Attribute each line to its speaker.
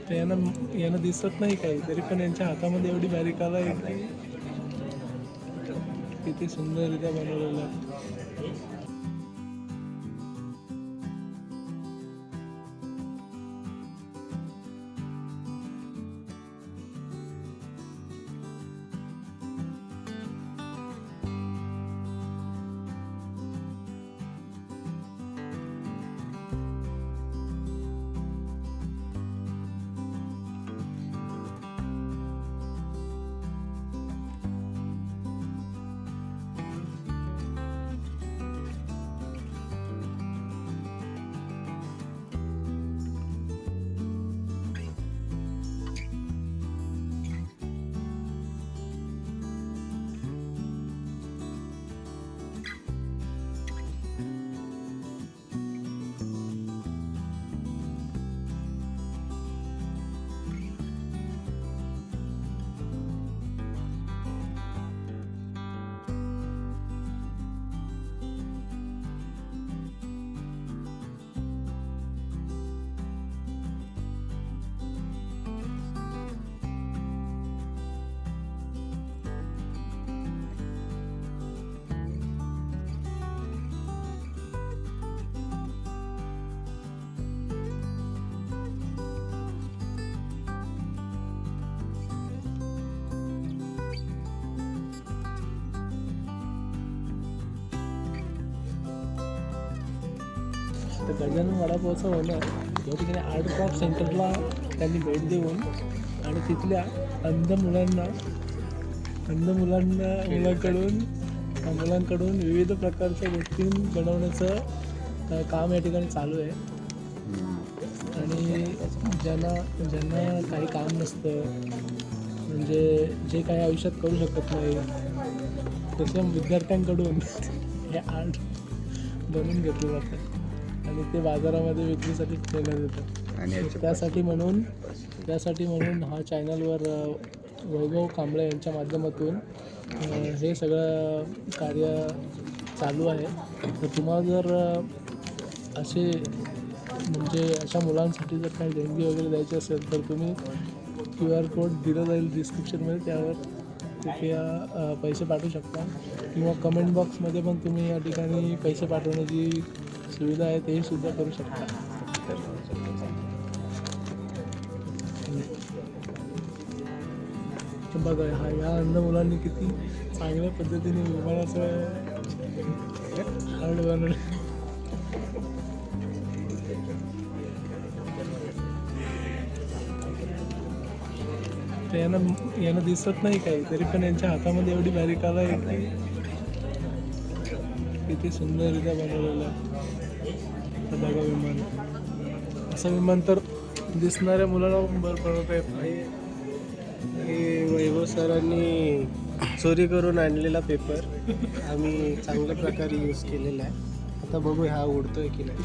Speaker 1: तर यांना दिसत नाही काही, तरी पण यांच्या हातामध्ये एवढी बारीक कला आहे की किती सुंदररित्या बनवलेलं आहे. तर गजानन वडापावचं होणार या ठिकाणी आर्ट क्राफ्ट सेंटरला त्यांनी भेट देऊन आणि तिथल्या अंध मुलांकडून विविध प्रकारच्या गोष्टी बनवण्याचं काम या ठिकाणी चालू आहे. आणि ज्यांना काही काम नसतं, म्हणजे जे काही आयुष्यात करू शकत नाही, तशा विद्यार्थ्यांकडून हे आर्ट बनवून घेतलं जातं आणि ते बाजारामध्ये विक्रीसाठी ठेवण्यात येतं. आणि त्यासाठी म्हणून हा चॅनलवर वैभव कांबळे यांच्या माध्यमातून हे सगळं कार्य चालू आहे. तर तुम्हाला जर अशा मुलांसाठी जर काही देणगी वगैरे द्यायची असेल तर तुम्ही QR कोड दिलं जाईल डिस्क्रिप्शनमध्ये, त्यावर कृपया पैसे पाठवू शकता किंवा कमेंट बॉक्समध्ये पण तुम्ही या ठिकाणी पैसे पाठवण्याची सुविधा आहे, तेही सुद्धा करू शकता. बघा ह्या अंध मुलांनी किती चांगल्या पद्धतीने विमानाचं हार्ड बनवलं. तर यांना दिसत नाही काही, तरी पण यांच्या हातामध्ये एवढी बारीक कला आहे की किती सुंदररित्या बनवलेलं आहे. तर बघा विमान, असं विमान तर दिसणाऱ्या मुलाला बरं पडत आहे.
Speaker 2: वैभव सरांनी चोरी करून आणलेला पेपर आम्ही चांगल्या प्रकारे यूज केलेला आहे. आता बघू हा उडतोय की नाही.